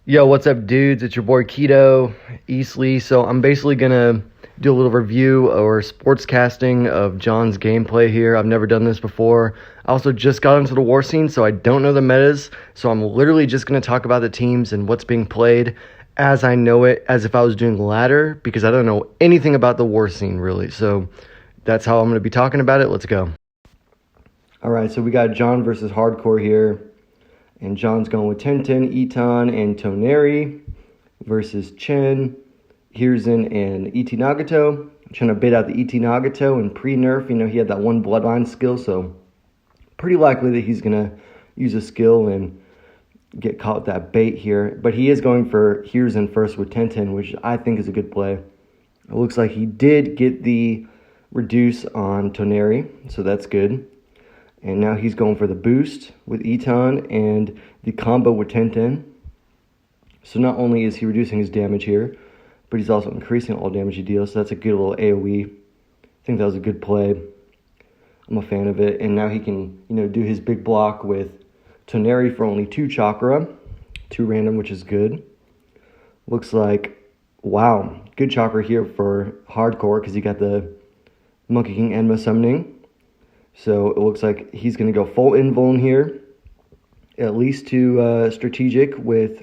Yo, what's up, dudes? It's your boy Kito, Eastley. So I'm basically gonna do a little review or sportscasting of John's gameplay here. I've never done this before. I also just got into the war scene, so I don't know the metas. So I'm literally just gonna talk about the teams and what's being played as I know it, as if I was doing ladder, because I don't know anything about the war scene really. So that's how I'm gonna be talking about it. Let's go. All right, so we got John versus Hardcore here. And John's going with Tenten, Iton, and Toneri versus Chen, Hirzan, and ET Nagato. I'm trying to bait out the ET Nagato and pre-nerf. You know, he had that one bloodline skill, so pretty likely that he's going to use a skill and get caught with that bait here. But he is going for Hirzan first with Tenten, which I think is a good play. It looks like he did get the reduce on Toneri, so that's good. And now he's going for the boost with Iton and the combo with Tenten. So not only is he reducing his damage here, but he's also increasing all damage he deals. So that's a good little AoE. I think that was a good play. I'm a fan of it. And now he can, do his big block with Toneri for only 2 chakra. 2 random, which is good. Looks like, wow, good chakra here for Hardcore because he got the Monkey King Enma summoning. So it looks like he's going to go full invuln here, at least to strategic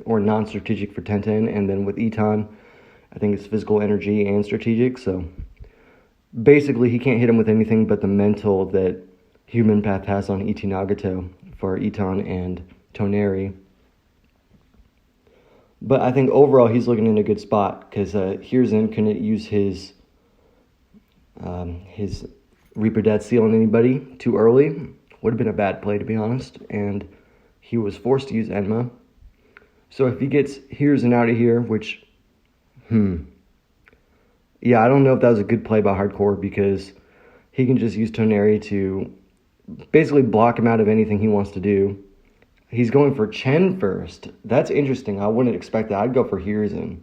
or non-strategic for Tenten, and then with Iton, I think it's physical energy and strategic. So basically he can't hit him with anything but the mental that Human Path has on ET Nagato for Iton and Toneri. But I think overall he's looking in a good spot because Hirzan couldn't use his Reaper Death Seal on anybody too early. Would have been a bad play, to be honest. And he was forced to use Enma. So if he gets Hirzan out of here, which, yeah, I don't know if that was a good play by Hardcore because he can just use Toneri to basically block him out of anything he wants to do. He's going for Chen first. That's interesting. I wouldn't expect that. I'd go for Hirzan.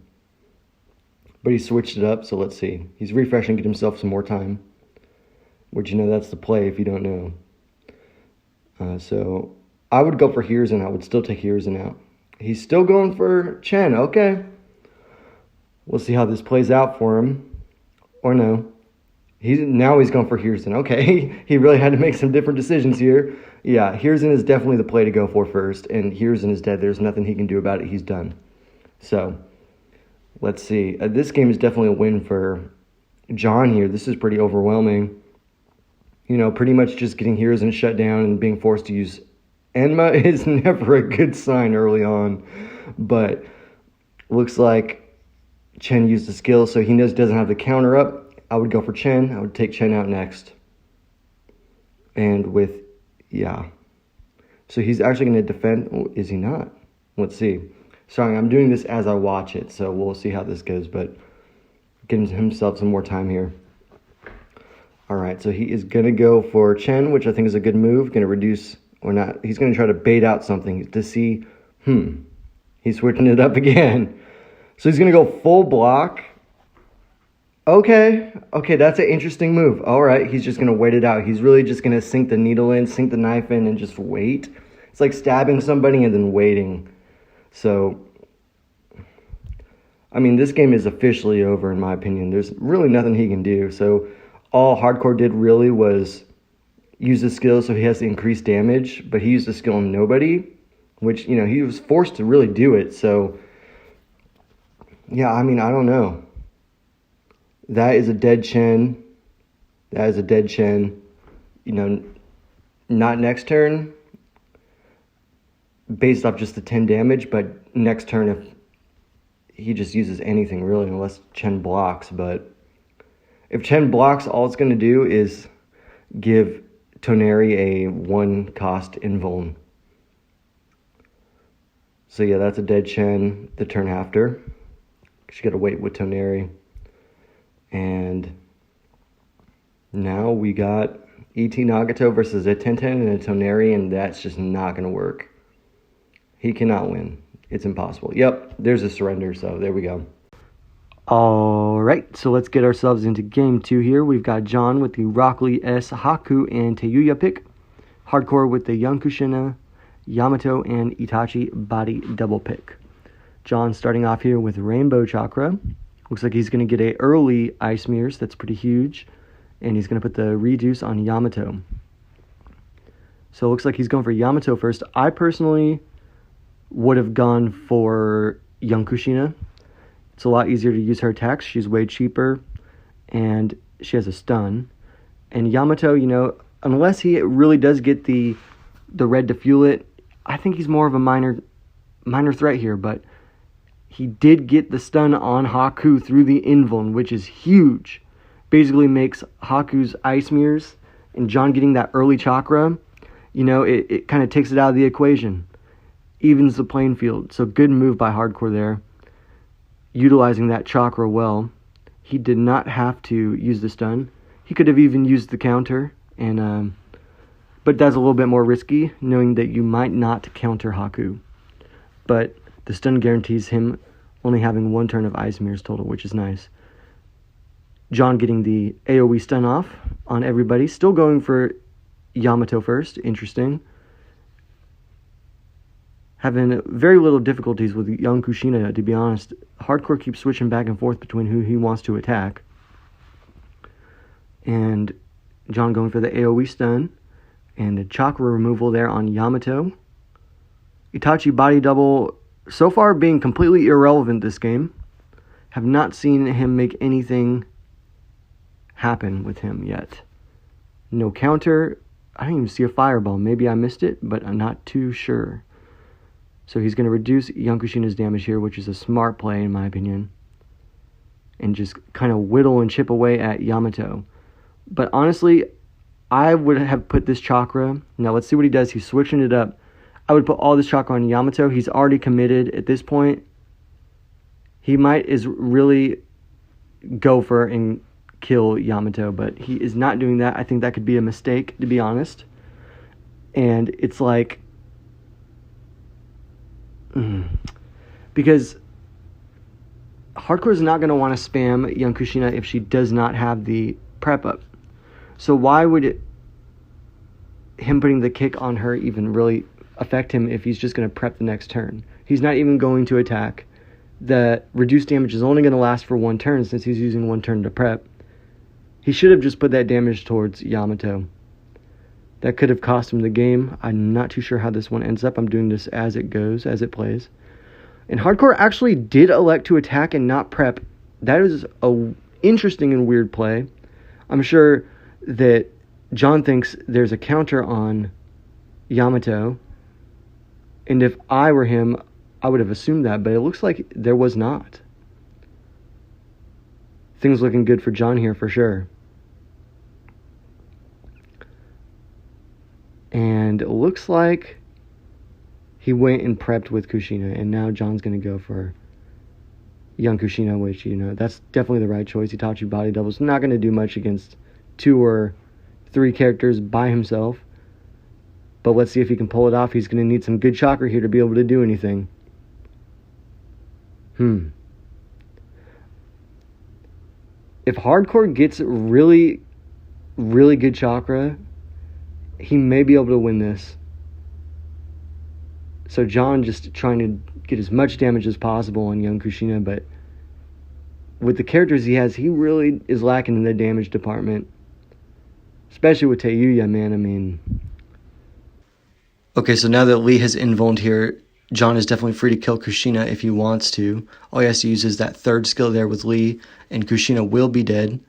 But he switched it up, so let's see. He's refreshing to get himself some more time. Which, that's the play if you don't know. So I would go for Hirzan. I would still take Hirzan out. He's still going for Chen. Okay. We'll see how this plays out for him. Or no. Now he's going for Hirzan. Okay. He really had to make some different decisions here. Yeah, Hirzan is definitely the play to go for first. And Hirzan is dead. There's nothing he can do about it. He's done. So let's see. This game is definitely a win for John here. This is pretty overwhelming. Pretty much just getting Hirzan shut down and being forced to use Enma is never a good sign early on. But looks like Chen used the skill, so he doesn't have the counter up. I would go for Chen. I would take Chen out next. And so he's actually going to defend. Oh, is he not? Let's see. Sorry, I'm doing this as I watch it, so we'll see how this goes. But getting himself some more time here. All right, so he is going to go for Chen, which I think is a good move. Going to reduce or not. He's going to try to bait out something to see. He's switching it up again. So he's going to go full block. Okay, that's an interesting move. All right, he's just going to wait it out. He's really just going to sink the needle in, sink the knife in, and just wait. It's like stabbing somebody and then waiting. So, I mean, this game is officially over in my opinion. There's really nothing he can do. So all Hardcore did really was use the skill so he has to increase damage, but he used the skill on nobody, which, he was forced to really do it. So, yeah, I mean, I don't know. That is a dead Chen. Not next turn, based off just the 10 damage, but next turn if he just uses anything, really, unless Chen blocks, but if Chen blocks, all it's going to do is give Toneri a 1-cost invuln. So yeah, that's a dead Chen the turn after. You got to wait with Toneri. And now we got ET Nagato versus a Tenten and a Toneri, and that's just not going to work. He cannot win. It's impossible. Yep, there's a surrender, so there we go. All right, so let's get ourselves into game 2 here. We've got John with the Rock Lee S, Haku, and Teyuya pick. Hardcore with the Young Kushina, Yamato, and Itachi body double pick. John starting off here with Rainbow Chakra. Looks like he's going to get a early Ice Mirrors. That's pretty huge. And he's going to put the Reduce on Yamato. So it looks like he's going for Yamato first. I personally would have gone for young Kushina. It's a lot easier to use her attacks. She's way cheaper, and she has a stun. And Yamato, you know, unless he really does get the red to fuel it, I think he's more of a minor threat here. But he did get the stun on Haku through the Invuln, which is huge. Basically makes Haku's Ice Mirrors and John getting that early chakra, you know, it kind of takes it out of the equation. Evens the playing field. So good move by Hardcore there. Utilizing that chakra well. He did not have to use the stun. He could have even used the counter, and but that's a little bit more risky, knowing that you might not counter Haku. But the stun guarantees him only having 1 turn of Ice Mirrors total, which is nice. John getting the AoE stun off on everybody. Still going for Yamato first. Interesting. Having very little difficulties with young Kushina, to be honest. Hardcore keeps switching back and forth between who he wants to attack. And John going for the AoE stun. And the chakra removal there on Yamato. Itachi body double, so far being completely irrelevant this game. Have not seen him make anything happen with him yet. No counter. I didn't even see a fireball. Maybe I missed it, but I'm not too sure. So he's going to reduce young Kushina's damage here, which is a smart play in my opinion. And just kind of whittle and chip away at Yamato. But honestly, I would have put this chakra. Now let's see what he does. He's switching it up. I would put all this chakra on Yamato. He's already committed at this point. He might is really go for and kill Yamato, but he is not doing that. I think that could be a mistake, to be honest. And it's like, because Hardcore is not going to want to spam young Kushina if she does not have the prep up. So why would him putting the kick on her even really affect him if he's just going to prep the next turn? He's not even going to attack. The reduced damage is only going to last for 1 turn since he's using 1 turn to prep. He should have just put that damage towards Yamato. That could have cost him the game. I'm not too sure how this one ends up. I'm doing this as it goes, as it plays. And Hardcore actually did elect to attack and not prep. That is a interesting and weird play. I'm sure that John thinks there's a counter on Yamato. And if I were him, I would have assumed that, but it looks like there was not. Things looking good for John here for sure. And it looks like he went and prepped with Kushina, and now John's going to go for young Kushina, which, you know, that's definitely the right choice. Itachi body double's not going to do much against 2 or 3 characters by himself. But let's see if he can pull it off. He's going to need some good chakra here to be able to do anything. If Hardcore gets really, really good chakra, he may be able to win this. So John just trying to get as much damage as possible on young Kushina, but with the characters he has, he really is lacking in the damage department. Especially with Teyuya, man, I mean. Okay, so now that Lee has invulned here, John is definitely free to kill Kushina if he wants to. All he has to use is that 3rd skill there with Lee, and Kushina will be dead.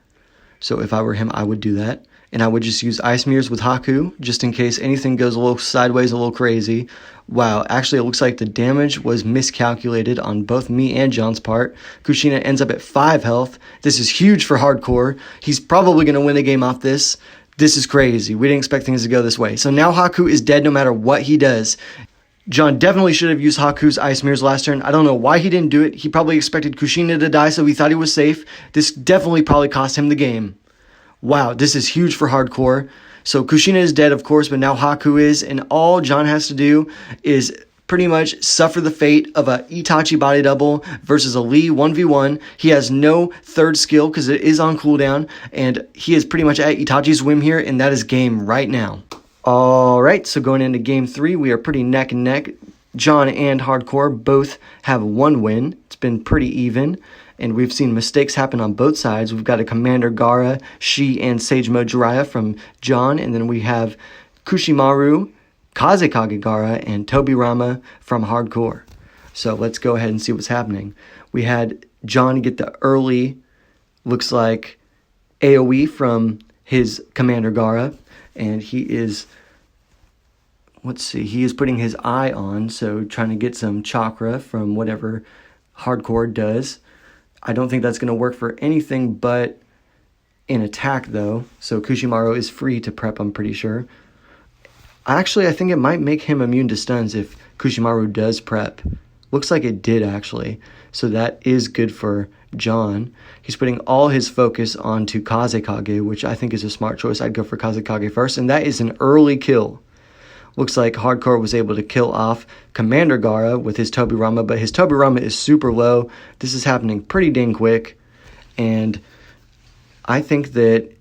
So if I were him, I would do that. And I would just use Ice Mirrors with Haku, just in case anything goes a little sideways, a little crazy. Wow, actually it looks like the damage was miscalculated on both me and John's part. Kushina ends up at 5 health. This is huge for Hardcore. He's probably going to win the game off this. This is crazy. We didn't expect things to go this way. So now Haku is dead no matter what he does. John definitely should have used Haku's Ice Mirrors last turn. I don't know why he didn't do it. He probably expected Kushina to die, so he thought he was safe. This definitely probably cost him the game. Wow, this is huge for Hardcore. So Kushina is dead, of course, but now Haku is, and all John has to do is pretty much suffer the fate of a Itachi body double versus a Lee 1v1. He has no 3rd skill because it is on cooldown, and he is pretty much at Itachi's whim here, and that is game right now. All right, so going into game 3, we are pretty neck and neck. John and Hardcore both have 1 win. It's been pretty even, and we've seen mistakes happen on both sides. We've got a Commander Gara, Shi, and Sage Mode Jiraiya from John, and then we have Kushimaru, Kazekage Gara, and Tobirama from Hardcore. So let's go ahead and see what's happening. We had John get the early, looks like, AoE from his Commander Gara, and he is, let's see, he is putting his eye on, so trying to get some chakra from whatever Hardcore does. I don't think that's going to work for anything but an attack, though, so Kushimaru is free to prep, I'm pretty sure. Actually, I think it might make him immune to stuns if Kushimaru does prep. Looks like it did, actually. So that is good for John. He's putting all his focus onto Kazekage, which I think is a smart choice. I'd go for Kazekage first, and that is an early kill. Looks like Hardcore was able to kill off Commander Gara with his Tobirama, but his Tobirama is super low. This is happening pretty dang quick, and I think that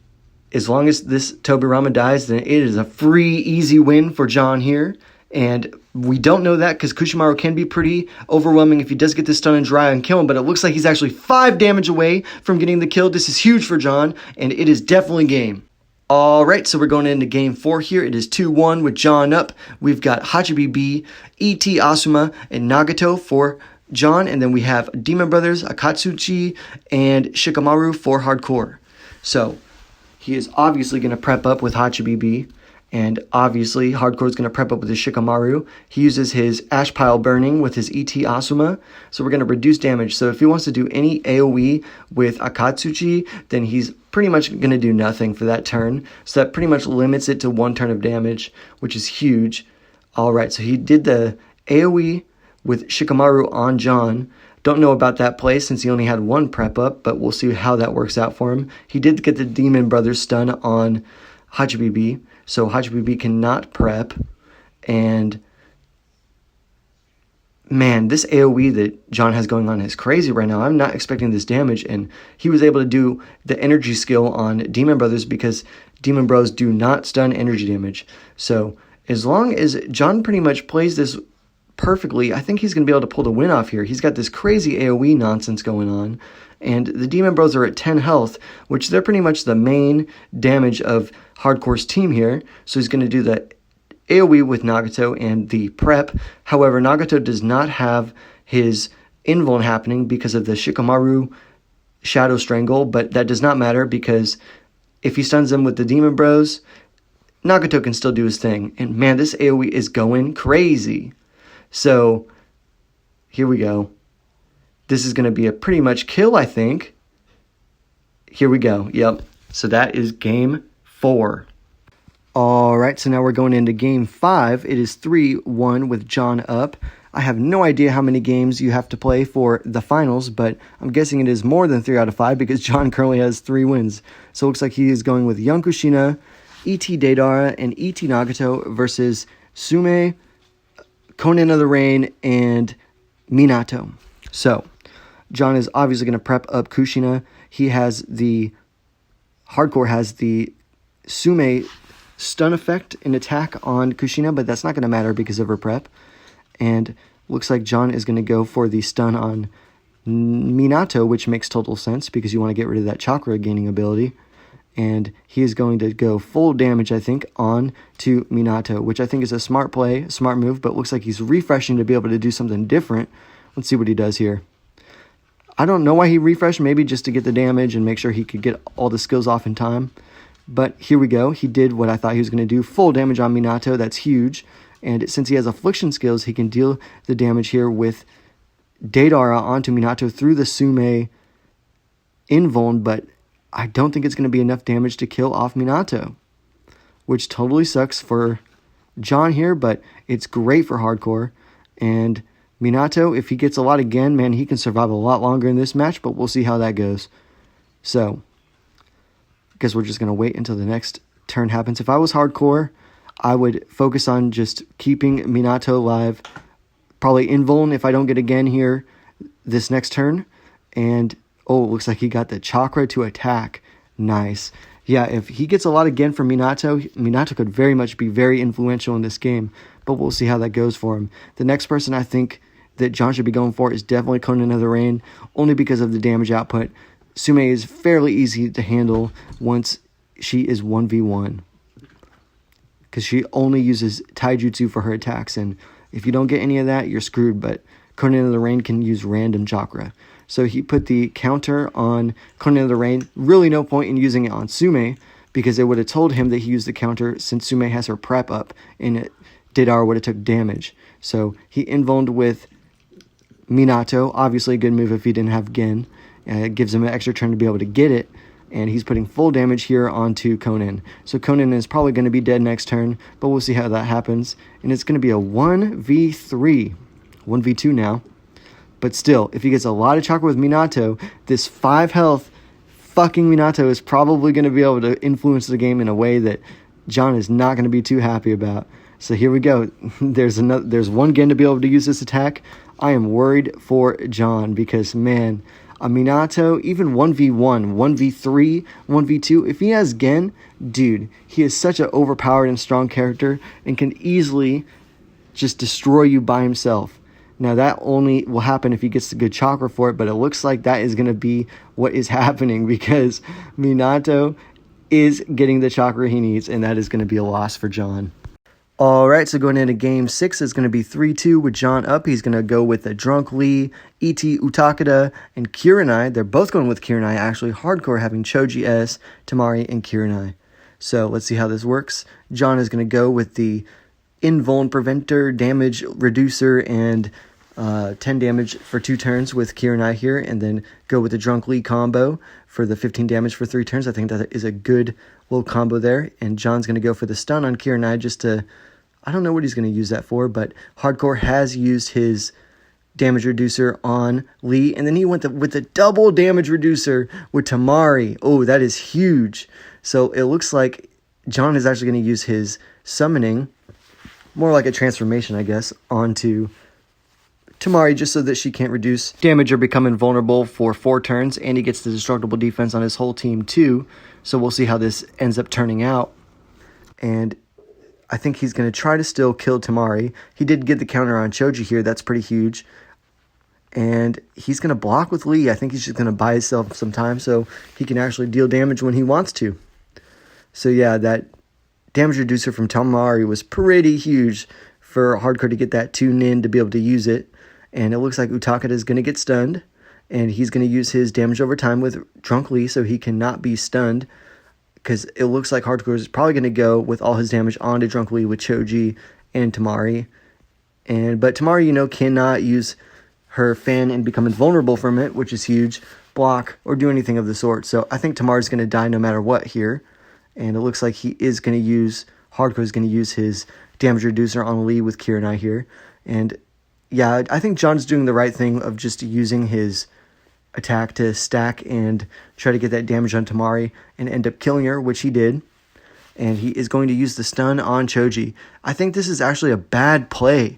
as long as this Tobirama dies, then it is a free, easy win for John here. And we don't know that because Kushimaru can be pretty overwhelming if he does get this stun and Jiraiya and kill him, but it looks like he's actually 5 damage away from getting the kill. This is huge for John, and it is definitely game. Alright, so we're going into game 4 here. It is 2-1 with John up. We've got HWF, ET Asuma, and Nagato for John, and then we have Demon Brothers, Akatsuchi, and Shikamaru for Hardcore. So he is obviously going to prep up with HWF. And obviously, Hardcore is going to prep up with his Shikamaru. He uses his Ash Pile Burning with his ET Asuma. So we're going to reduce damage. So if he wants to do any AoE with Akatsuchi, then he's pretty much going to do nothing for that turn. So that pretty much limits it to 1 turn of damage, which is huge. Alright, so he did the AoE with Shikamaru on John. Don't know about that play since he only had 1 prep up, but we'll see how that works out for him. He did get the Demon Brothers stun on HWF. So HWF cannot prep, and man, this AoE that John has going on is crazy right now. I'm not expecting this damage, and he was able to do the energy skill on Demon Brothers because Demon Bros do not stun energy damage. So as long as John pretty much plays this perfectly, I think he's going to be able to pull the win off here. He's got this crazy AoE nonsense going on, and the Demon Bros are at 10 health, which they're pretty much the main damage of Hardcore's team here. So he's going to do the AoE with Nagato and the prep. However, Nagato does not have his invuln happening because of the Shikamaru Shadow Strangle, but that does not matter because if he stuns them with the Demon Bros, Nagato can still do his thing. And man, this AoE is going crazy. So here we go. This is going to be a pretty much kill, I think. Here we go. Yep. So that is game 4. Alright, so now we're going into game 5. It is 3-1 with John up. I have no idea how many games you have to play for the finals, but I'm guessing it is more than 3 out of 5 because John currently has 3 wins. So it looks like he is going with Young Kushina, ET Deidara, and ET Nagato versus Sume, Conan of the Rain, and Minato. So John is obviously going to prep up Kushina. He has the Hardcore has the Sume stun effect and attack on Kushina, but that's not going to matter because of her prep. And looks like John is going to go for the stun on Minato, which makes total sense because you want to get rid of that chakra gaining ability. And he is going to go full damage, I think, on to Minato, which I think is a smart play, smart move, but looks like he's refreshing to be able to do something different. Let's see what he does here. I don't know why he refreshed, maybe just to get the damage and make sure he could get all the skills off in time. But here we go. He did what I thought he was going to do. Full damage on Minato. That's huge. And since he has affliction skills, he can deal the damage here with Deidara onto Minato through the Sume invuln, but I don't think it's going to be enough damage to kill off Minato, which totally sucks for John here, but it's great for Hardcore. And Minato, if he gets a lot again, man, he can survive a lot longer in this match, but we'll see how that goes. So, I guess we're just going to wait until the next turn happens. If I was Hardcore, I would focus on just keeping Minato alive. Probably invuln if I don't get again here this next turn. And, oh, it looks like he got the chakra to attack. Nice. yeah, if he gets a lot of Gen from Minato could very much be very influential in this game, but we'll see how that goes for him. The next person I think that John should be going for is definitely Conan of the Rain, only because of the damage output. Sume is fairly easy to handle once she is 1v1, because she only uses taijutsu for her attacks, and if you don't get any of that, you're screwed, but Conan of the Rain can use random chakra. So he put the counter on Conan of the Rain. Really no point in using it on Sume, because it would have told him that he used the counter since Sume has her prep up, and Deidara would have took damage. So he invulned with Minato. Obviously a good move if he didn't have Gen. It gives him an extra turn to be able to get it. And he's putting full damage here onto Conan. So Conan is probably going to be dead next turn, but we'll see how that happens. And it's going to be a 1v3. 1v2 now. But still, if he gets a lot of chakra with Minato, this 5 health fucking Minato is probably going to be able to influence the game in a way that John is not going to be too happy about. So here we go. There's one Gen to be able to use this attack. I am worried for John because, man, a Minato, even 1v1, 1v3, 1v2, if he has Gen, dude, he is such an overpowered and strong character and can easily just destroy you by himself. Now, that only will happen if he gets the good chakra for it, but it looks like that is going to be what is happening because Minato is getting the chakra he needs, and that is going to be a loss for John. All right, so going into Game 6 is going to be 3-2 with John up. He's going to go with a Drunk Lee, E.T. Utakada, and Kurenai. They're both going with Kurenai, actually. Hardcore having Choji S, Tamari, and Kurenai. So let's see how this works. John is going to go with the Invuln Preventer, Damage Reducer, and 10 damage for 2 turns with Kurenai here, and then go with the Drunk Lee combo for the 15 damage for 3 turns. I think that is a good little combo there, and John's going to go for the stun on Kurenai just to, I don't know what he's going to use that for, but Hardcore has used his damage reducer on Lee, and then he went with the double damage reducer with Tamari. Oh, that is huge. So it looks like John is actually going to use his summoning, more like a transformation, I guess, onto Tamari just so that she can't reduce damage or become invulnerable for 4 turns, and he gets the destructible defense on his whole team too. So we'll see how this ends up turning out. And I think he's going to try to still kill Tamari. He did get the counter on Choji here. That's pretty huge. And he's going to block with Lee. I think he's just going to buy himself some time so he can actually deal damage when he wants to. So yeah, that damage reducer from Tamari was pretty huge for Hardcore to get that 2 nin to be able to use it. And it looks like Utakada is going to get stunned. And he's going to use his damage over time with Drunk Lee so he cannot be stunned. Because it looks like Hardcore is probably going to go with all his damage onto Drunk Lee with Choji and Tamari. But Tamari, cannot use her fan and become invulnerable from it, which is huge, block, or do anything of the sort. So I think Tamari's going to die no matter what here. And it looks like he is going to use, Hardcore is going to use his damage reducer on Lee with Kurenai here. And yeah, I think John's doing the right thing of just using his attack to stack and try to get that damage on Tamari and end up killing her, which he did. And he is going to use the stun on Choji. I think this is actually a bad play.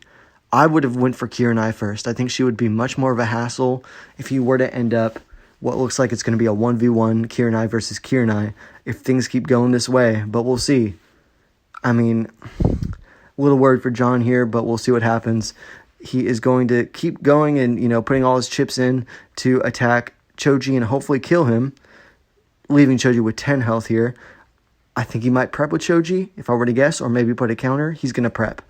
I would have went for Kurenai first. I think she would be much more of a hassle if he were to end up what looks like it's going to be a 1v1 Kurenai versus Kurenai if things keep going this way. But we'll see. I mean, a little worried for John here, but we'll see what happens. He is going to keep going and, putting all his chips in to attack Choji and hopefully kill him, leaving Choji with 10 health here. I think he might prep with Choji, if I were to guess, or maybe put a counter. He's going to prep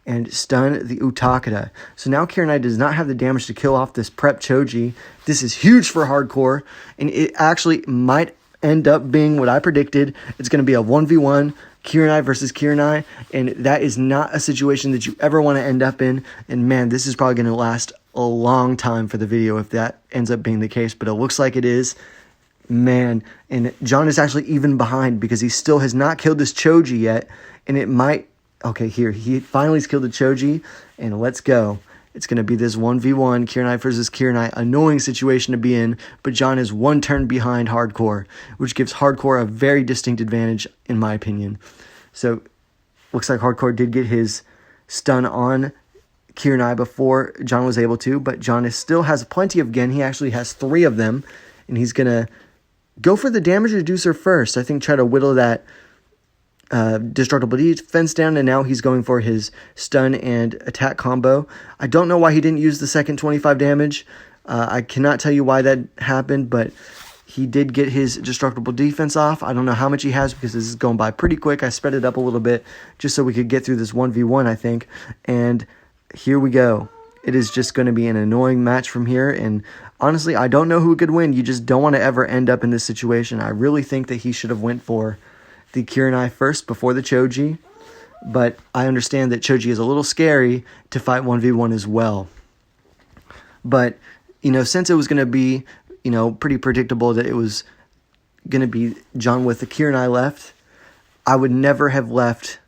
and stun the Utakada. So now Kurenai does not have the damage to kill off this prep Choji. This is huge for Hardcore, and it actually might end up being what I predicted. It's going to be a 1v1 Kurenai versus Kurenai, and that is not a situation that you ever want to end up in. And man, this is probably going to last a long time for the video if that ends up being the case, but it looks like it is. Man, and John is actually even behind because he still has not killed this Choji yet, and it might... Okay, here, he finally killed the Choji, and let's go. It's going to be this 1v1 Kurenai versus Kurenai, annoying situation to be in, but John is 1 turn behind Hardcore, which gives Hardcore a very distinct advantage, in my opinion. So, looks like Hardcore did get his stun on Kurenai before John was able to, but John still has plenty of Gen. He actually has 3 of them, and he's going to go for the damage reducer first. I think try to whittle that destructible defense down, and now he's going for his stun and attack combo. I don't know why he didn't use the second 25 damage. I cannot tell you why that happened, but he did get his destructible defense off. I don't know how much he has because this is going by pretty quick. I sped it up a little bit just so we could get through this 1v1, I think. And here we go. It is just going to be an annoying match from here. And honestly, I don't know who could win. You just don't want to ever end up in this situation. I really think that he should have went for the Kirinai first before the Choji. But I understand that Choji is a little scary to fight 1v1 as well. But, since it was going to be, pretty predictable that it was going to be John with the Kirinai left, I would never have left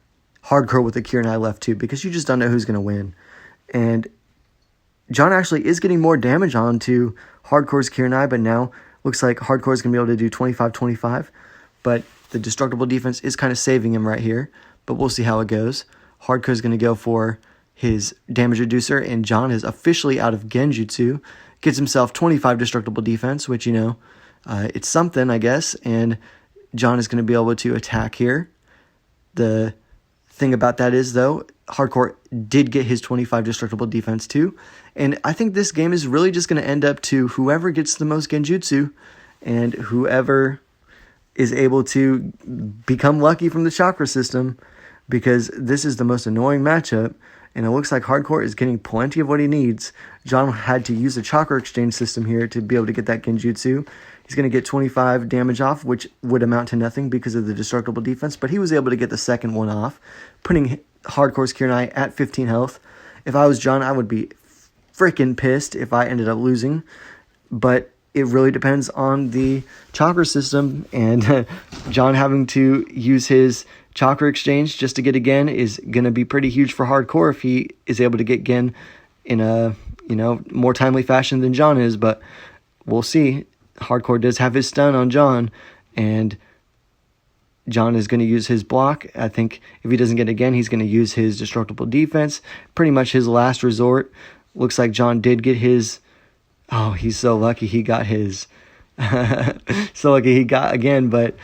Hardcore with the Kirinai left too, because you just don't know who's going to win. And John actually is getting more damage onto Hardcore's Kirinai, but now looks like Hardcore is going to be able to do 25-25. But the destructible defense is kind of saving him right here, but we'll see how it goes. Hardcore is going to go for his damage reducer, and John is officially out of Genjutsu. Gets himself 25 destructible defense, which, it's something, I guess. And John is going to be able to attack here. The thing about that is, though, Hardcore did get his 25 destructible defense too. And I think this game is really just going to end up to whoever gets the most Genjutsu and whoever is able to become lucky from the chakra system, because this is the most annoying matchup. And it looks like Hardcore is getting plenty of what he needs. John had to use a chakra exchange system here to be able to get that Genjutsu. He's going to get 25 damage off, which would amount to nothing because of the destructible defense. But he was able to get the second one off, putting Hardcore's Kirinai at 15 health. If I was John, I would be freaking pissed if I ended up losing. But it really depends on the chakra system. And John having to use his chakra exchange just to get a Gen is going to be pretty huge for Hardcore if he is able to get Gen in a, more timely fashion than John is. But we'll see. Hardcore does have his stun on John, and John is going to use his block. I think if he doesn't get it again, he's going to use his destructible defense. Pretty much his last resort. Looks like John did get his. Oh, he's so lucky he got his. So lucky he got again, but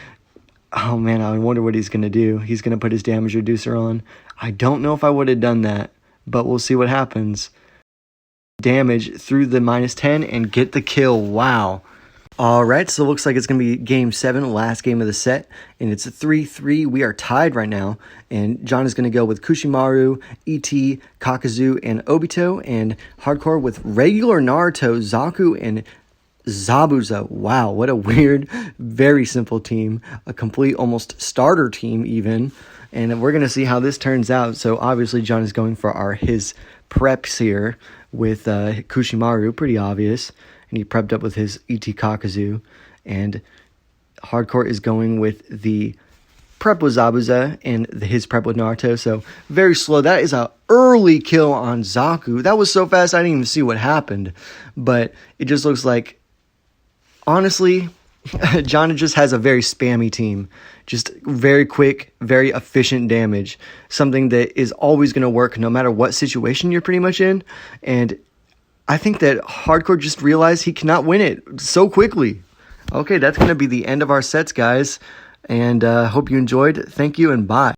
oh man, I wonder what he's going to do. He's going to put his damage reducer on. I don't know if I would have done that, but we'll see what happens. Damage through the -10 and get the kill. Wow. All right, so it looks like it's going to be Game 7, last game of the set, and it's a 3-3. We are tied right now, and John is going to go with Kushimaru, E.T., Kakazu, and Obito, and Hardcore with regular Naruto, Zaku, and Zabuza. Wow, what a weird, very simple team. A complete, almost starter team even, and we're going to see how this turns out. So obviously John is going for his preps here with Kushimaru, pretty obvious. And he prepped up with his E.T. Kakazu. And Hardcore is going with the prep with Zabuza and his prep with Naruto. So very slow. That is an early kill on Zaku. That was so fast I didn't even see what happened. But it just looks like, honestly, John just has a very spammy team. Just very quick, very efficient damage. Something that is always going to work no matter what situation you're pretty much in. And I think that Hardcore just realized he cannot win it so quickly. Okay, that's going to be the end of our sets, guys. And hope you enjoyed. Thank you and bye.